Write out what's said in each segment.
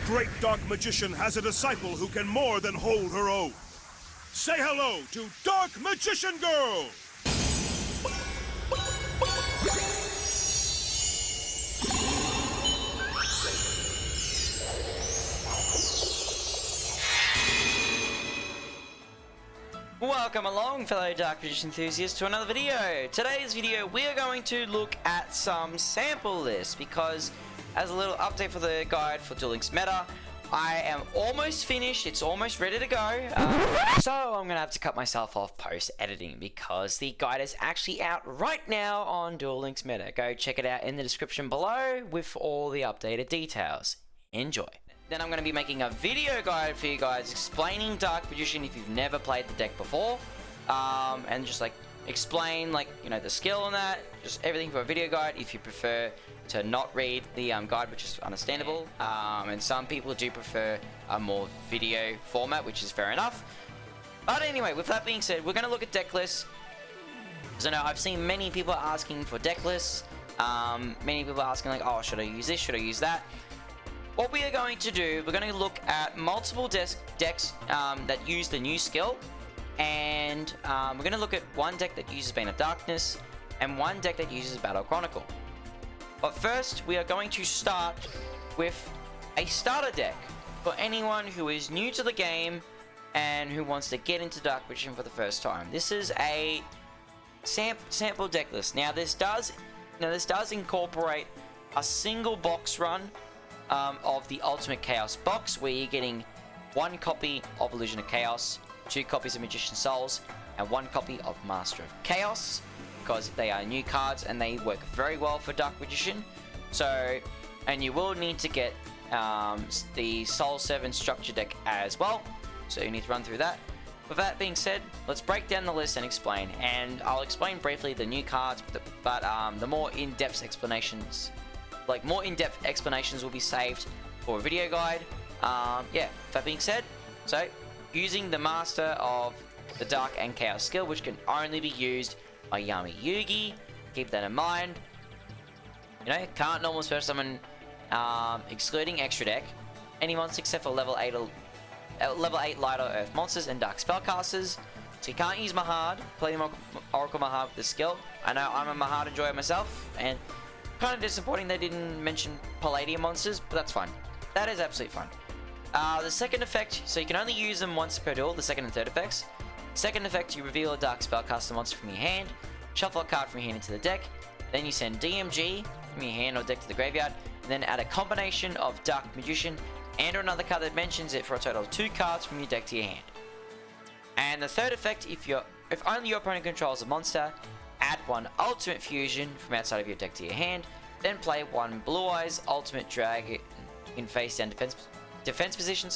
great dark magician has a disciple who can more than hold her own. Say hello to Dark Magician Girl! Welcome along, fellow Dark Magician enthusiasts, to another video. Today's video, we are going to look at some sample lists because, as a little update for the guide for Duel Links meta, I am almost finished. It's almost ready to go. So I'm going to have to cut myself off post-editing because the guide is actually out right now on Duel Links meta. Go check it out in the description below with all the updated details. Enjoy. Then I'm going to be making a video guide for you guys explaining Dark Magician if you've never played the deck before. And just like explain the skill on that. Just everything for a video guide if you prefer to not read the guide, which is understandable. And some people do prefer a more video format, which is fair enough. But anyway, with that being said, we're going to look at deck lists. So now I've seen many people asking for deck lists. Many people asking like, oh, should I use this? Should I use that? What we are going to do, we're going to look at multiple decks that use the new skill, and we're going to look at one deck that uses Bane of Darkness, and one deck that uses Battle Chronicle. But first, we are going to start with a starter deck for anyone who is new to the game and who wants to get into Dark Magician for the first time. This is a sample deck list. Now this does incorporate a single box run of the Ultimate Chaos box, where you're getting one copy of Illusion of Chaos, 2 copies of Magician Souls, and 1 copy of Master of Chaos, because they are new cards and they work very well for Dark Magician. So, and you will need to get the Soul 7 structure deck as well, so you need to run through that. With that being said, let's break down the list and explain, and I'll explain briefly the new cards, but the more in-depth explanations will be saved for a video guide. Yeah, that being said, so using the Master of the Dark and Chaos skill, which can only be used by Yami Yugi, keep that in mind. You know, can't normal special summon, excluding extra deck, any monster except for level 8 Light or Earth monsters and Dark spellcasters. So you can't use Mahad, Palladium Oracle Mahad with this skill. I know I'm a Mahad enjoyer myself, and kind of disappointing they didn't mention Palladium monsters, but that's fine. That is absolutely fine. The second effect, so you can only use them once per duel, the second and third effects. Second effect, you reveal a Dark spellcaster monster from your hand, shuffle a card from your hand into the deck, then you send DMG from your hand or deck to the graveyard, and then add a combination of Dark Magician and or another card that mentions it for a total of 2 cards from your deck to your hand. And the third effect, if only your opponent controls a monster, add 1 Ultimate Fusion from outside of your deck to your hand, then play 1 Blue Eyes Ultimate Drag in face down defense position,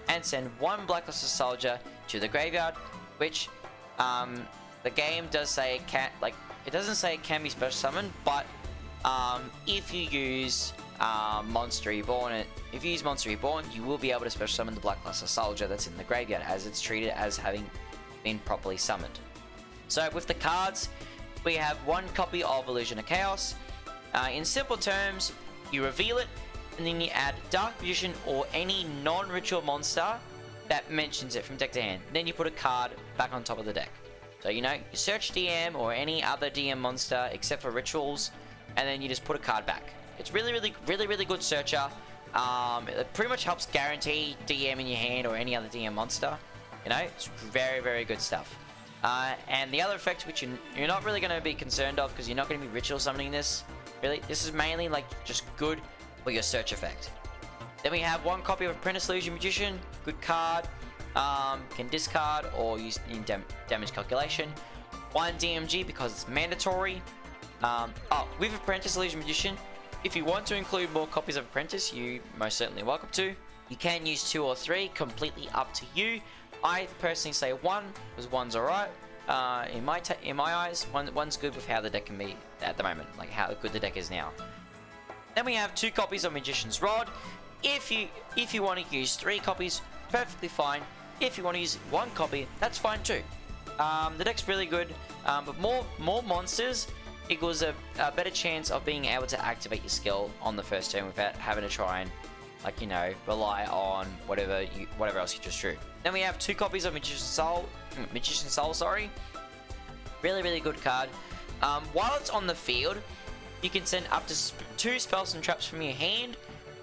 and send 1 Blackluster Soldier to the graveyard, which the game does say it doesn't say it can be special summoned, but if you use Monster Reborn, you will be able to special summon the Blackluster Soldier that's in the graveyard, as it's treated as having been properly summoned. So with the cards, we have 1 copy of Illusion of Chaos. In simple terms, you reveal it, and then you add Dark Magician or any non-ritual monster that mentions it from deck to hand. Then you put a card back on top of the deck. So you search DM or any other DM monster except for rituals, and then you just put a card back. It's really good searcher. It pretty much helps guarantee DM in your hand or any other DM monster. It's very good stuff. And the other effect, which you're not really going to be concerned of because you're not going to be ritual summoning this. Really, this is mainly just good for your search effect. Then we have 1 copy of Apprentice Illusion Magician, good card, can discard or use in damage calculation. 1 DMG because it's mandatory. With Apprentice Illusion Magician, if you want to include more copies of Apprentice, you most certainly welcome to. You can use 2 or 3, completely up to you. I personally say 1, because 1's alright. In my eyes, one's good with how the deck can be at the moment, like how good the deck is now. Then we have 2 copies of Magician's Rod. If you want to use 3 copies, perfectly fine. If you want to use 1 copy, that's fine too. The deck's really good, but more monsters equals a better chance of being able to activate your skill on the first turn without having to try and like, you know, rely on whatever else you just drew. Then we have 2 copies of Magician's Soul, sorry. Really, really good card. While it's on the field, you can send up to 2 spells and traps from your hand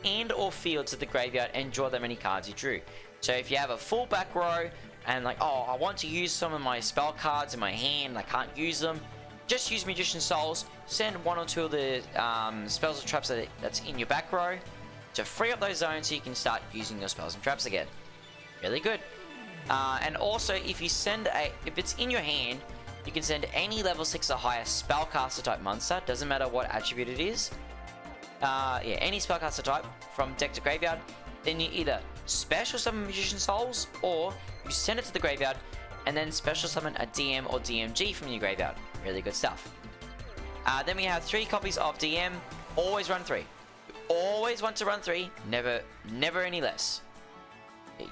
and or field to the graveyard and draw that many cards you drew. So if you have a full back row and like, oh, I want to use some of my spell cards in my hand, I can't use them, just use Magician's Souls, send 1 or 2 of the spells and traps that's in your back row to free up those zones so you can start using your spells and traps again. Really good. And also, if it's in your hand, you can send any level 6 or higher spellcaster type monster, doesn't matter what attribute it is. Yeah, any spellcaster type from deck to graveyard. Then you either special summon Magician's Souls, or you send it to the graveyard and then special summon a DM or DMG from your graveyard. Really good stuff. Then we have 3 copies of DM. Always run 3. You always want to run 3. Never any less.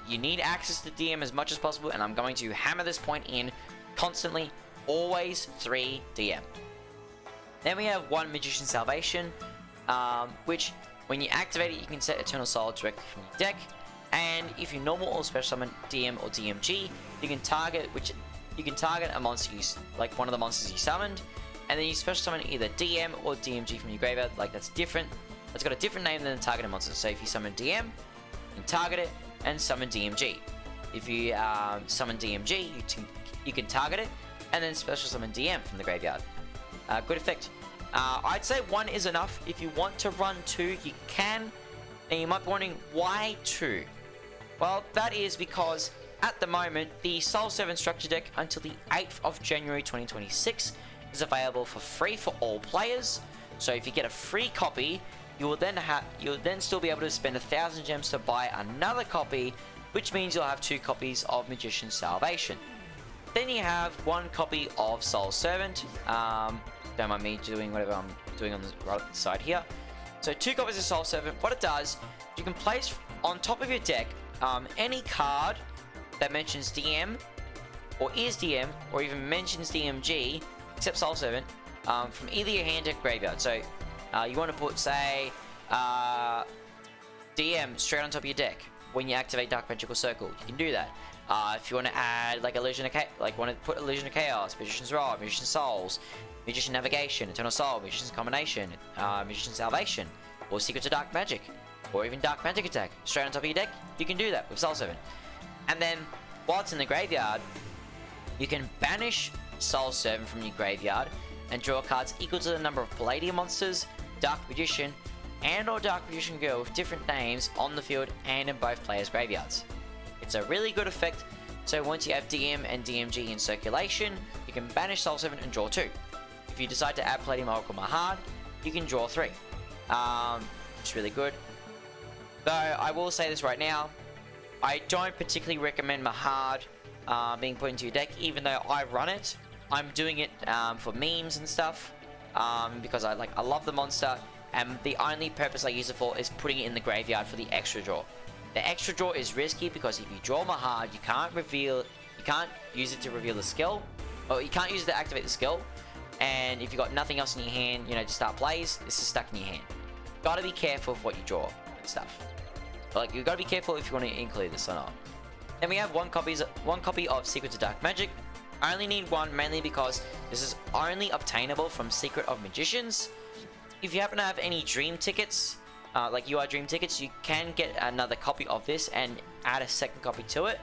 You need access to DM as much as possible, and I'm going to hammer this point in constantly. Always 3 DM. Then we have 1 Magician's Salvation, which when you activate it, you can set Eternal Soul directly from your deck. And if you normal or special summon DM or DMG, you can target a monster like one of the monsters you summoned, and then you special summon either DM or DMG from your graveyard. Like, that's different. That's got a different name than the targeted monster. So if you summon DM, you can target it and summon DMG. If you summon DMG, you can target it and then special summon DM from the graveyard. Good effect. I'd say 1 is enough. If you want to run 2, you can. And you might be wondering, why 2? Well, that is because at the moment, the Soul 7 structure deck until the 8th of January 2026 is available for free for all players. So if you get a free copy, you'll then still be able to spend 1,000 gems to buy another copy, which means you'll have 2 copies of Magician's Salvation. Then you have 1 copy of Soul Servant. Don't mind me doing whatever I'm doing on the right side here. So 2 copies of Soul Servant. What it does, you can place on top of your deck any card that mentions DM, or is DM, or even mentions DMG, except Soul Servant, from either your hand or graveyard. So you want to put, say, DM straight on top of your deck when you activate Dark Magical Circle. You can do that. If you want to add like Illusion of want to put Illusion of Chaos, Magician's Rod, Magician's Souls, Magician Navigation, Eternal Soul, Magician's Combination, Magician's Salvation, or Secrets of Dark Magic, or even Dark Magic Attack, straight on top of your deck, you can do that with Soul 7. And then, while it's in the graveyard, you can banish Soul 7 from your graveyard and draw cards equal to the number of Palladium monsters, Dark Magician, and or Dark Magician Girl with different names on the field and in both players' graveyards. It's a really good effect, so once you have DM and DMG in circulation, you can banish Soul 7 and draw 2. If you decide to add Palladium Oracle Mahad, you can draw 3. It's really good. Though, I will say this right now, I don't particularly recommend Mahad being put into your deck, even though I run it. I'm doing it for memes and stuff, because I love the monster, and the only purpose I use it for is putting it in the graveyard for the extra draw. The extra draw is risky because if you draw Mahad, you can't use it to reveal the skill, or you can't use it to activate the skill. And if you've got nothing else in your hand, you know, to start plays, this is stuck in your hand. Gotta be careful of what you draw and stuff. Like, you gotta be careful if you want to include this or not. Then we have 1 copy of Secrets of Dark Magic. I only need 1, mainly because this is only obtainable from Secret of Magicians. If you happen to have any Dream tickets, like UI Dream tickets, you can get another copy of this and add a 2nd copy to it.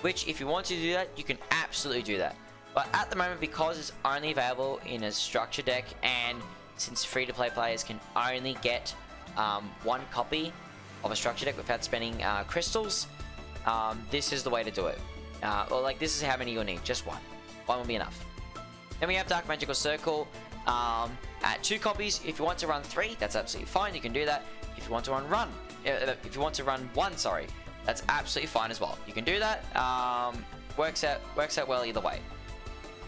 Which, if you want to do that, you can absolutely do that. But at the moment, because it's only available in a structure deck, and since free-to-play players can only get 1 copy of a structure deck without spending crystals, this is the way to do it. Or like, this is how many you'll need, just 1. 1 will be enough. Then we have Dark Magical Circle at 2 copies. If you want to run 3, that's absolutely fine. You can do that. If you want to run 1, sorry, that's absolutely fine as well. You can do that. Works out well either way.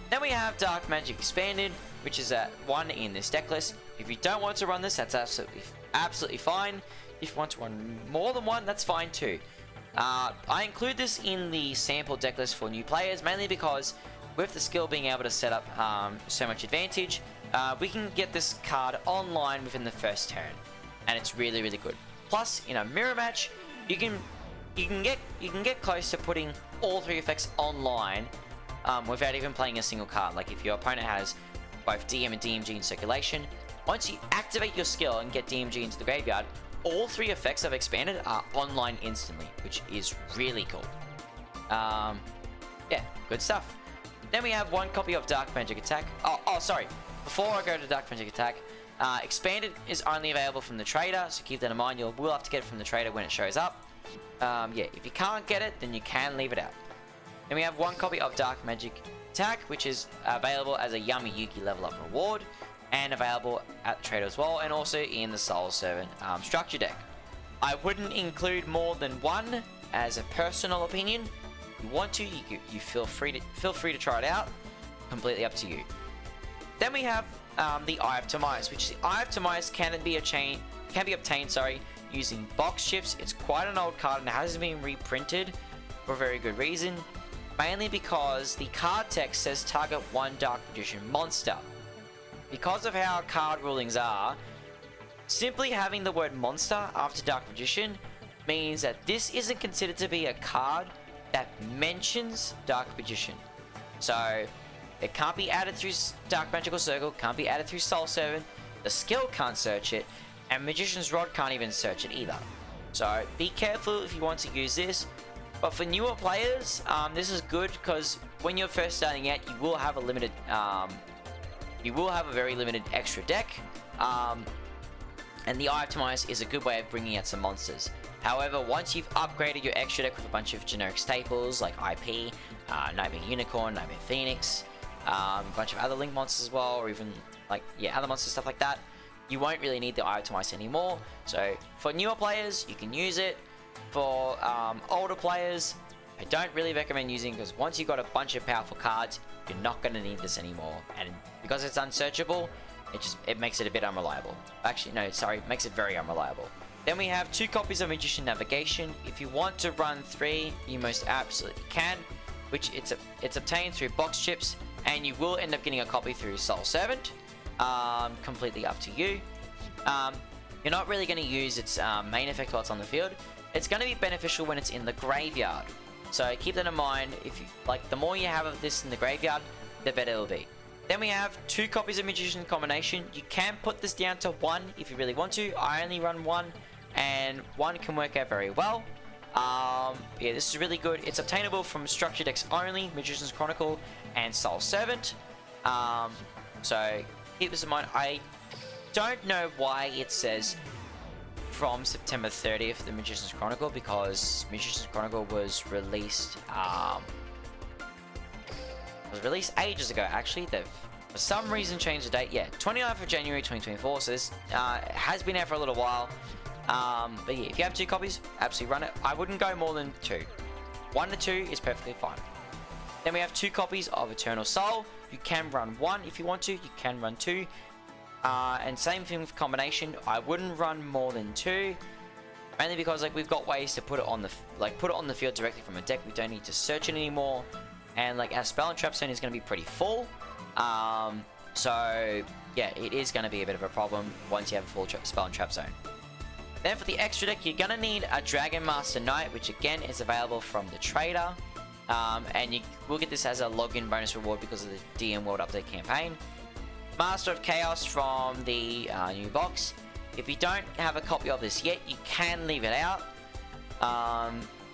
Then we have Dark Magic Expanded, which is at 1 in this deck list. If you don't want to run this, that's absolutely fine. If you want to run more than 1, that's fine too. I include this in the sample deck list for new players, mainly because with the skill being able to set up so much advantage, we can get this card online within the first turn, and it's really, really good. Plus, in a mirror match, you can get close to putting all 3 effects online without even playing a single card. Like if your opponent has both DM and DMG in circulation, once you activate your skill and get DMG into the graveyard, all 3 effects I've expanded are online instantly, which is really cool. Yeah, good stuff. Then we have 1 copy of Dark Magic Attack. Oh, sorry. Before I go to Dark Magic Attack, Expanded is only available from the trader, so keep that in mind. You will have to get it from the trader when it shows up. Yeah, if you can't get it, then you can leave it out. Then we have 1 copy of Dark Magic Attack, which is available as a Yami Yugi level up reward, and available at the trader as well, and also in the Soul Servant structure deck. I wouldn't include more than 1 as a personal opinion. If you want to, you feel free to try it out. Completely up to you. Then we have the Eye of Timaeus, which the Eye of Timaeus can be obtained using box chips. It's quite an old card and it hasn't been reprinted for a very good reason, mainly because the card text says target 1 Dark Magician monster. Because of how card rulings are, simply having the word monster after Dark Magician means that this isn't considered to be a card that mentions Dark Magician. So it can't be added through Dark Magical Circle, can't be added through Soul Servant, the skill can't search it, and Magician's Rod can't even search it either. So be careful if you want to use this. But for newer players, this is good because when you're first starting out, you will have a limited, very limited extra deck. And the Eye of Timaeus is a good way of bringing out some monsters. However, once you've upgraded your extra deck with a bunch of generic staples like IP, Nightmare Unicorn, Nightmare Phoenix, a bunch of other Link monsters as well, or even like other monsters, stuff like that, you won't really need the Eye of Timaeus anymore. So for newer players, you can use it. For older players, I don't really recommend using, because once you've got a bunch of powerful cards, you're not going to need this anymore. And because it's unsearchable, it makes it a bit unreliable. Actually, no, sorry, it makes it very unreliable. Then we have 2 copies of Magician Navigation. If you want to run 3, you most absolutely can, which it's obtained through box chips, and you will end up getting a copy through Soul Servant. Completely up to you. You're not really going to use its main effect while it's on the field. It's going to be beneficial when it's in the graveyard. So keep that in mind. If you, the more you have of this in the graveyard, the better it'll be. Then we have 2 copies of Magician Combination. You can put this down to 1 if you really want to. I only run 1, and 1 can work out very well. Yeah, this is really good. It's obtainable from structure decks only, Magician's Chronicle and Soul Servant. So keep this in mind. I don't know why it says from September 30th, the Magician's Chronicle, because Magician's Chronicle was released ages ago. Actually, they've for some reason changed the date. Yeah, 29th of January 2024. So this has been out for a little while. But yeah, if you have 2 copies, absolutely run it. I wouldn't go more than 2. 1 to 2 is perfectly fine. Then we have 2 copies of Eternal Soul. You can run 1 if you want to. You can run 2. And same thing with Combination. I wouldn't run more than 2, mainly because we've got ways to put it on the field directly from a deck. We don't need to search it anymore, and our Spell and Trap Zone is going to be pretty full. So yeah, it is going to be a bit of a problem once you have a full Spell and Trap Zone. Then for the extra deck, you're going to need a Dragon Master Knight, which again is available from the trader, and you will get this as a login bonus reward because of the DM World Update campaign. Master of Chaos from the new box. If you don't have a copy of this yet, you can leave it out.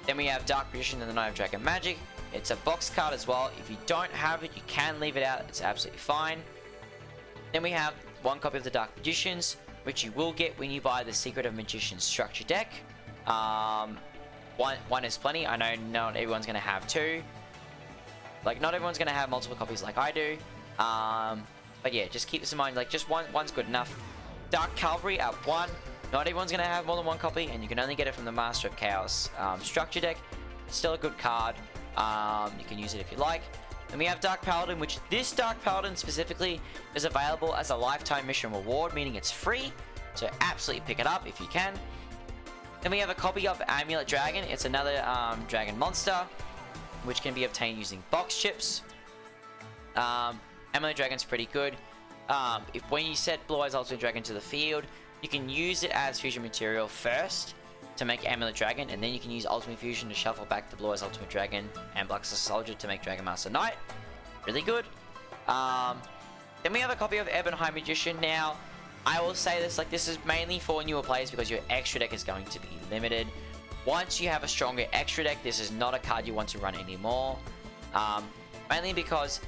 Then we have Dark Magician and the Knight of Dragon Magic. It's a box card as well. If you don't have it, you can leave it out. It's absolutely fine. Then we have 1 copy of the Dark Magicians, which you will get when you buy the Secret of Magician structure deck. One is plenty. I know not everyone's going to have 2. Not everyone's going to have multiple copies like I do. But yeah, just keep this in mind, just one's good enough. Dark Cavalry at 1. Not everyone's going to have more than 1 copy, and you can only get it from the Master of Chaos structure deck. It's still a good card. You can use it if you like. And we have Dark Paladin, which this Dark Paladin specifically is available as a lifetime mission reward, meaning it's free. So absolutely pick it up if you can. Then we have a copy of Amulet Dragon. It's another dragon monster, which can be obtained using box chips. Amulet Dragon's pretty good. When you set Blue Eyes Ultimate Dragon to the field, You can use it as fusion material first to make Amulet Dragon, and then you can use Ultimate Fusion to shuffle back the Blue Eyes Ultimate Dragon and Black Star Soldier to make Dragon Master Knight. Really good. Then we have a copy of Ebon High Magician. Now, I will say this, like, this is mainly for newer players because your extra deck is going to be limited. Once you have a stronger extra deck, this is not a card you want to run anymore. Mainly because,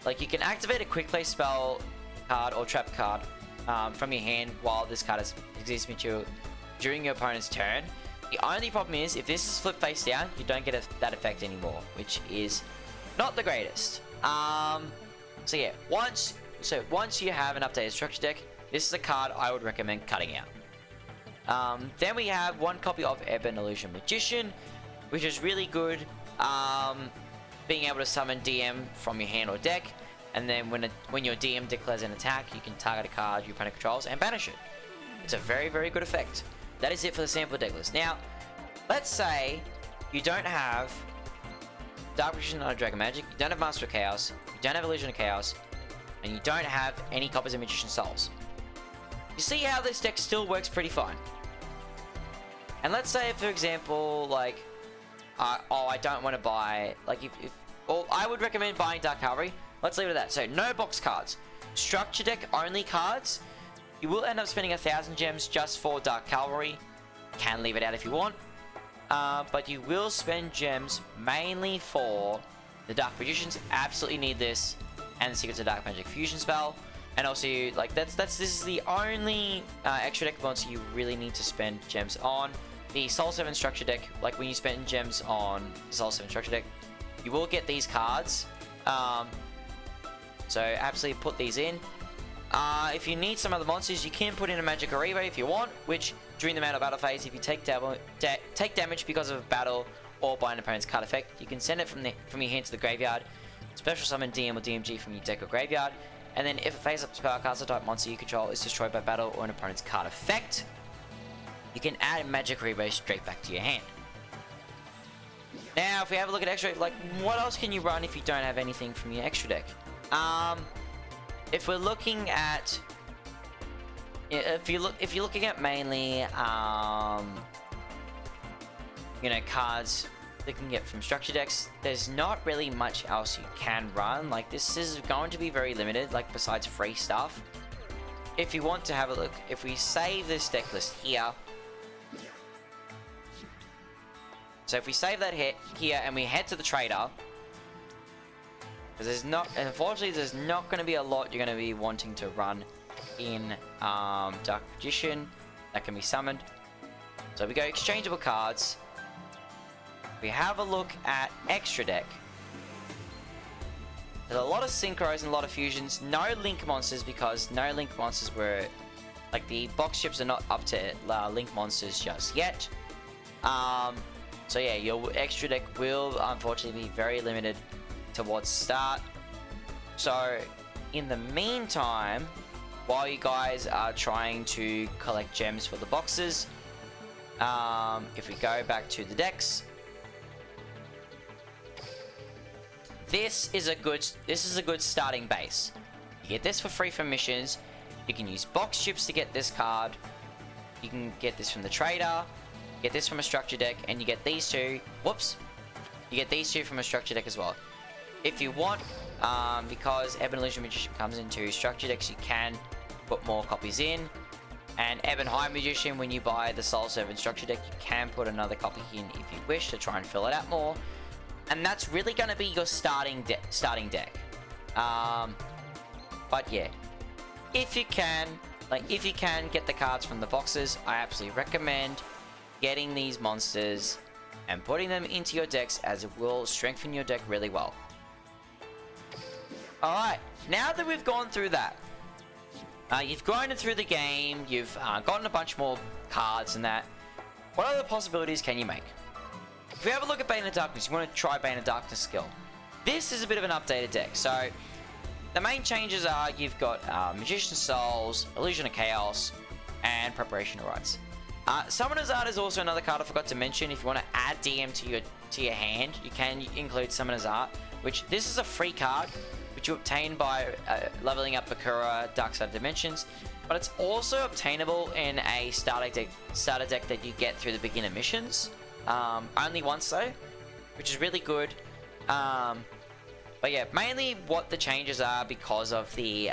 like, you can activate a quick play spell card or trap card from your hand while this card exists material during your opponent's turn. The only problem is, if this is flipped face down, you don't get that effect anymore, which is not the greatest. So yeah, once you have an updated structure deck, this is a card I would recommend cutting out. Then we have one copy of Ebon Illusion Magician, which is really good. Being able to summon DM from your hand or deck, and then when your DM declares an attack, you can target a card your opponent controls and banish it. It's a very, very good effect. That is it for the sample deck list. Now, let's say you don't have Dark Magician or Dragon Magic, you don't have Master of Chaos, you don't have Illusion of Chaos, and you don't have any copies of Magician Souls. You see how this deck still works pretty fine. And let's say, for example, like, I don't want to buy, like, I would recommend buying Dark Cavalry. Let's leave it at that. So, no box cards. Structure deck only cards. You will end up spending 1,000 gems just for Dark Cavalry. Can leave it out if you want. But you will spend gems mainly for the Dark Magicians. Absolutely need this. And the Secrets of Dark Magic Fusion spell. And also, like, this is the only extra deck monster you really need to spend gems on. The Soul 7 structure deck, like when you spend gems on the Soul 7 structure deck, you will get these cards. So absolutely put these in. If you need some other monsters, you can put in a Magic Ariba if you want, which during the battle phase, if you take damage because of a battle or by an opponent's card effect, you can send it from your hand to the graveyard, special summon DM or DMG from your deck or graveyard, and then if a face-up spellcaster type monster you control is destroyed by battle or an opponent's card effect, you can add Magic Ariba straight back to your hand. Now, if we have a look at extra, like, what else can you run if you don't have anything from your extra deck? If we're looking at, if you're looking at mainly, you know, cards that you can get from structure decks, there's not really much else you can run. Like, this is going to be very limited, like, besides free stuff. If you want to have a look, if we save this deck list here, so if we save that here and we head to the trader, because unfortunately there's not going to be a lot you're going to be wanting to run in Dark Magician that can be summoned. So we go exchangeable cards. We have a look at extra deck. There's a lot of synchros and a lot of fusions. No link monsters, because no link monsters were, like, the box ships are not up to link monsters just yet. So yeah, your extra deck will unfortunately be very limited towards start. So in the meantime, while you guys are trying to collect gems for the boxes, if we go back to the decks, this is a good starting base. You get this for free from missions. You can use box chips to get this card. You can get this from the trader. Get this from a structure deck, and you get these two. Whoops! You get these two from a structure deck as well. If you want, because Ebon Illusion Magician comes into structure decks, you can put more copies in. And Ebon High Magician, when you buy the Soul 7 structure deck, you can put another copy in if you wish to try and fill it out more. And that's really going to be your starting deck. But yeah, if you can get the cards from the boxes, I absolutely recommend getting these monsters and putting them into your decks, as it will strengthen your deck really well. Alright, now that we've gone through that, you've grown through the game, you've gotten a bunch more cards and that, what other possibilities can you make? If we have a look at Bane of Darkness, you want to try Bane of Darkness skill. This is a bit of an updated deck, so the main changes are you've got Magician Souls, Illusion of Chaos, and Preparation of Rites. Summoner's Art is also another card I forgot to mention. If you want to add DM to your hand, you can include Summoner's Art, which this is a free card, which you obtain by leveling up Bakura Dark Side Dimensions. but it's also obtainable in a starter deck that you get through the beginner missions. Only once though, which is really good. But yeah, mainly what the changes are because of the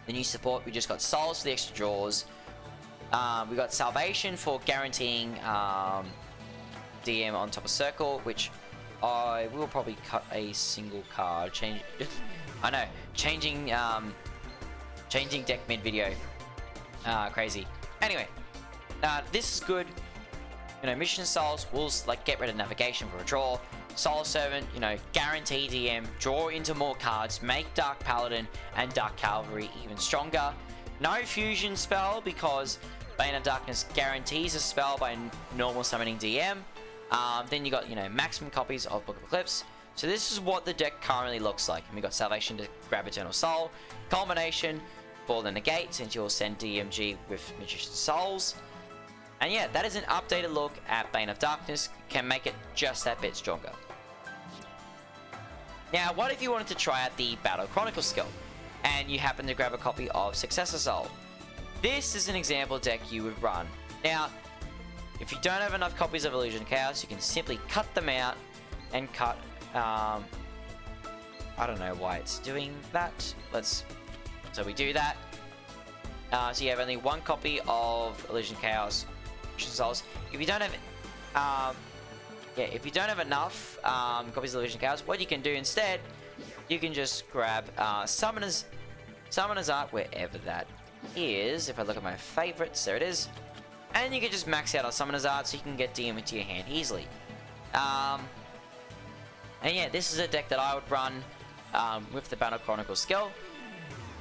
new support. We just got souls for the extra draws. We got salvation for guaranteeing DM on top of circle, which I will probably cut a single card. I know, changing deck mid video. Crazy. Anyway, this is good. You know, mission souls will like get rid of navigation for a draw. Soul Servant, you know, guarantee DM, draw into more cards, make Dark Paladin and Dark Cavalry even stronger. No fusion spell because Bane of Darkness guarantees a spell by normal summoning DM. Then you got, you know, maximum copies of Book of Eclipse. So this is what the deck currently looks like. And we got Salvation to grab Eternal Soul, Culmination for the negate since you'll send DMG with Magician's Souls. And yeah, that is an updated look at Bane of Darkness. Can make it just that bit stronger. Now, what if you wanted to try out the Battle Chronicle skill, and you happen to grab a copy of Successor Soul? This is an example deck you would run. Now, if you don't have enough copies of Illusion Chaos, you can simply cut them out and cut, I don't know why it's doing that. So we do that. So you have only one copy of Illusion Chaos Souls. If you don't have, if you don't have enough copies of Illusion Chaos, what you can do instead, you can just grab Summoner's Art, wherever that is. If I look at my favorites, there it is. And you can just max out on Summoner's Art so you can get DM into your hand easily. And yeah, this is a deck that I would run with the Battle Chronicle skill.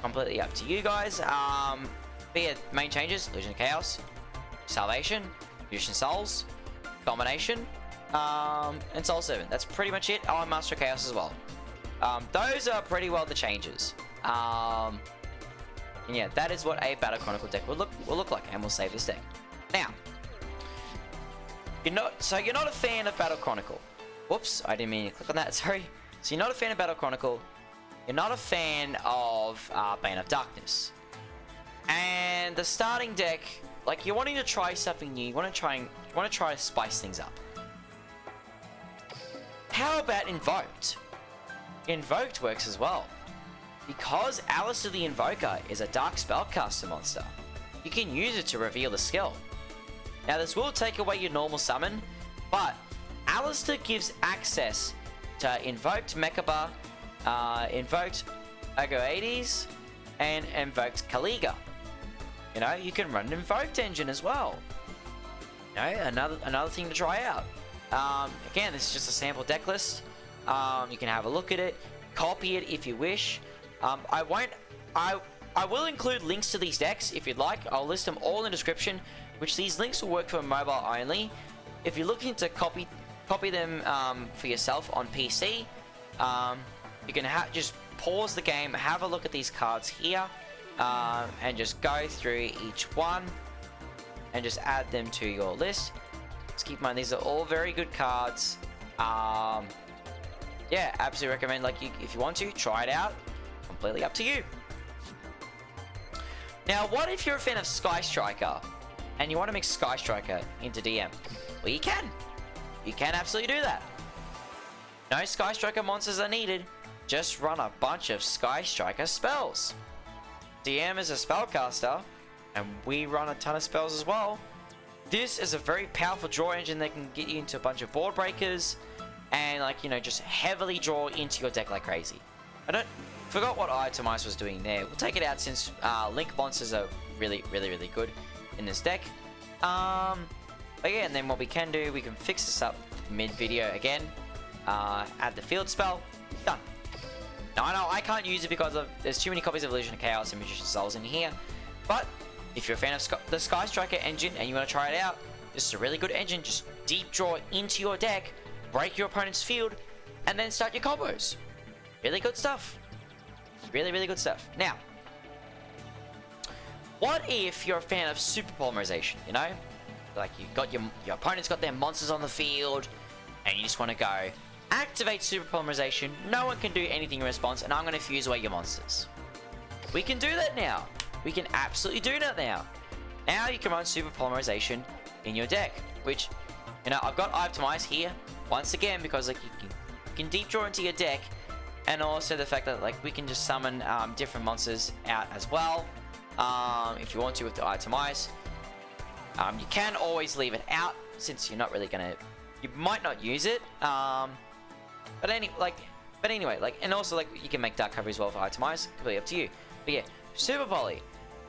Completely up to you guys. But yeah, main changes: Illusion Chaos, Salvation, Magician Souls, Culmination, and Soul Servant. That's pretty much it. Oh, and Master of Chaos as well. Those are pretty well the changes. And yeah, that is what a Battle Chronicle deck will look like, and we'll save this deck. Now, you're not a fan of Battle Chronicle. Whoops, I didn't mean to click on that. Sorry. So you're not a fan of Battle Chronicle. You're not a fan of Bane of Darkness. And the starting deck, like you're wanting to try something new. You want to try to spice things up. How about Invoked? Invoked works as well. Because Alistair the Invoker is a Dark Spellcaster monster, you can use it to reveal the skill. Now this will take away your normal summon, but Alistair gives access to Invoked Mechaba, Invoked Agoades, and Invoked Kaliga. You know, you can run an Invoked engine as well. You know, another thing to try out. Again, this is just a sample deck list. You can have a look at it, copy it if you wish. I will include links to these decks if you'd like. I'll list them all in the description, which these links will work for mobile only. If you're looking to copy them for yourself on PC, you can just pause the game, have a look at these cards here, and just go through each one and just add them to your list. Just keep in mind, these are all very good cards. Yeah, absolutely recommend, if you want to, try it out. Completely up to you. Now, what if you're a fan of Sky Striker and you want to mix Sky Striker into DM? Well, you can. You can absolutely do that. No Sky Striker monsters are needed. Just run a bunch of Sky Striker spells. DM is a spellcaster, and we run a ton of spells as well. This is a very powerful draw engine that can get you into a bunch of board breakers and, just heavily draw into your deck like crazy. Forgot what Itemize was doing there. We'll take it out since Link monsters are really, really, really good in this deck. But yeah, and then what we can do, we can fix this up mid-video again. Add the field spell. Done. Now, I know I can't use it because there's too many copies of Illusion of Chaos and Magician's Souls in here. But if you're a fan of the Sky Striker engine and you want to try it out, this is a really good engine. Just deep draw into your deck, break your opponent's field, and then start your combos. Really good stuff. Really, really good stuff. Now, what if you're a fan of super polymerization, you know? Like you've got your opponent's got their monsters on the field, and you just want to go, activate super polymerization, no one can do anything in response, and I'm going to fuse away your monsters. We can do that now. we can absolutely do that now. Now you can run super polymerization in your deck, which, you know, I've got Optimize here once again because like you can deep draw into your deck, and also the fact that like we can just summon different monsters out as well if you want to with the Optimize. You can always leave it out since you're not really gonna, you might not use it. But anyway, like, and also like you can make dark cover as well for Optimize, completely up to you. But yeah, super poly.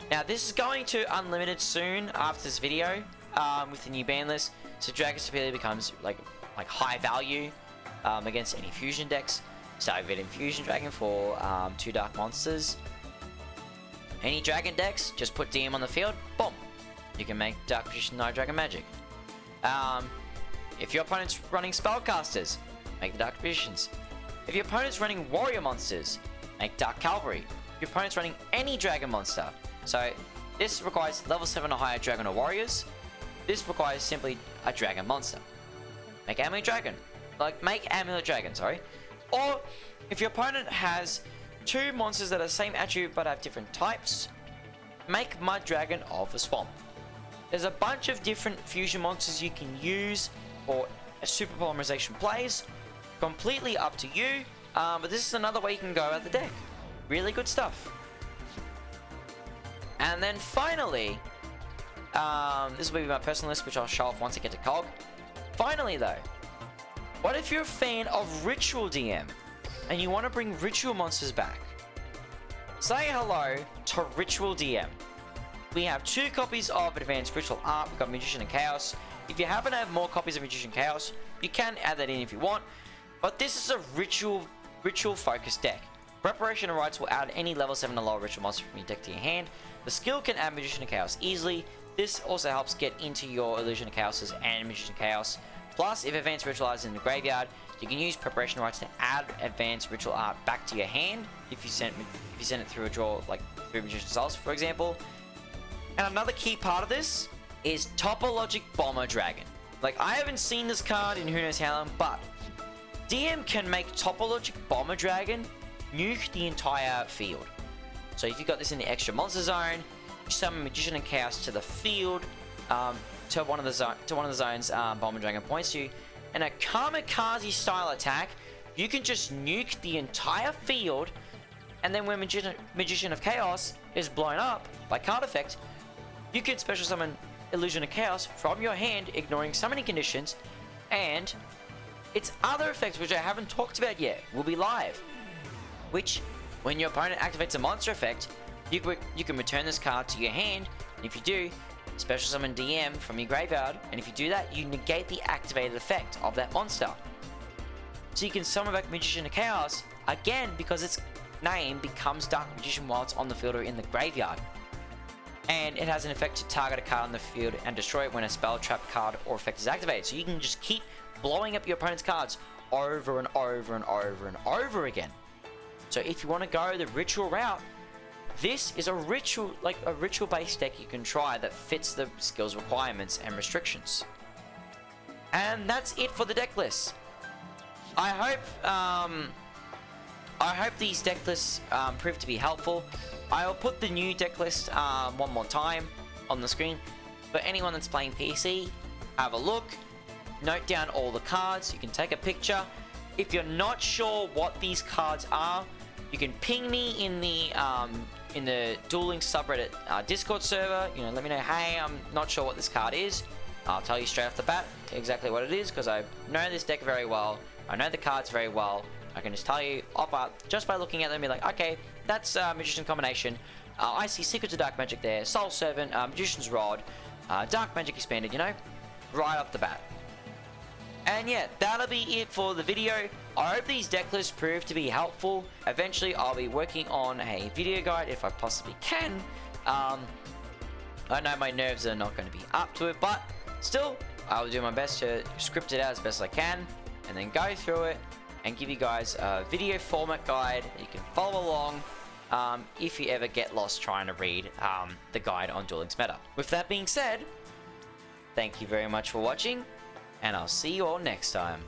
Now this is going to unlimited soon after this video with the new ban list, so Dragon Stability becomes like high value against any fusion decks. So I've been Fusion Dragon for 2 dark monsters. Any dragon decks, just put DM on the field, boom, you can make Dark Magician Night Dragon Magic. If your opponent's running spellcasters, make the Dark Magicians. If your opponent's running warrior monsters, make Dark Cavalry. If your opponent's running any dragon monster, so this requires level 7 or higher dragon or warriors. This requires simply a dragon monster. Make Amulet Dragon. Like, make Amulet Dragon, sorry. Or, if your opponent has 2 monsters that are the same attribute but have different types, make Mud Dragon of the Swamp. There's a bunch of different fusion monsters you can use for super polymerization plays. Completely up to you, but this is another way you can go about the deck. Really good stuff. And then finally, this will be my personal list, which I'll show off once I get to COG. Finally though, what if you're a fan of Ritual DM and you want to bring Ritual monsters back? Say hello to Ritual DM. We have 2 copies of Advanced Ritual Art. We've got Magician and Chaos. If you happen to have more copies of Magician Chaos, you can add that in if you want. But this is a ritual focused deck. Preparation and Rites will add any level 7 or lower ritual monster from your deck to your hand. The skill can add Magician and Chaos easily. This also helps get into your Illusion of Chaoses and Magician Chaos. Plus, if Advanced Ritual Art is in the graveyard, you can use Preparation Rites to add Advanced Ritual Art back to your hand if you send it through a draw, like through Magician Souls, for example. And another key part of this is Topologic Bomber Dragon. Like, I haven't seen this card in who knows how long, but DM can make Topologic Bomber Dragon nuke the entire field. So if you got this in the extra monster zone, you summon Magician and Chaos to the field, to one of the zones Bomber Dragon points to, and a Kamikaze style attack, you can just nuke the entire field, and then when Magician of Chaos is blown up by card effect, you can special summon Illusion of Chaos from your hand, ignoring summoning conditions, and its other effects, which I haven't talked about yet, will be live. Which, when your opponent activates a monster effect, you can return this card to your hand, and if you do, special summon DM from your graveyard, and if you do that, you negate the activated effect of that monster. So you can summon back Magician of Chaos, again, because its name becomes Dark Magician while it's on the field or in the graveyard. And it has an effect to target a card on the field and destroy it when a spell, trap card, or effect is activated. So you can just keep blowing up your opponent's cards over and over and over and over again. So if you want to go the ritual route, this is a ritual based deck you can try that fits the skills requirements and restrictions. And that's it for the deck list. I hope these deck lists prove to be helpful. I'll put the new deck list one more time on the screen. For anyone that's playing PC, have a look, note down all the cards, you can take a picture. If you're not sure what these cards are, you can ping me in the Duel Links subreddit Discord server. You know, let me know, hey, I'm not sure what this card is. I'll tell you straight off the bat exactly what it is, because I know this deck very well. I know the cards very well. I can just tell you just by looking at them, be like, okay, that's Magician combination. I see Secrets of Dark Magic there, Soul Servant, Magician's Rod, Dark Magic Expanded, you know, right off the bat. And yeah, that'll be it for the video. I hope these deck lists prove to be helpful. Eventually, I'll be working on a video guide if I possibly can. I know my nerves are not going to be up to it, but still, I'll do my best to script it out as best I can, and then go through it and give you guys a video format guide that you can follow along if you ever get lost trying to read the guide on Duel Links Meta. With that being said, thank you very much for watching, and I'll see you all next time.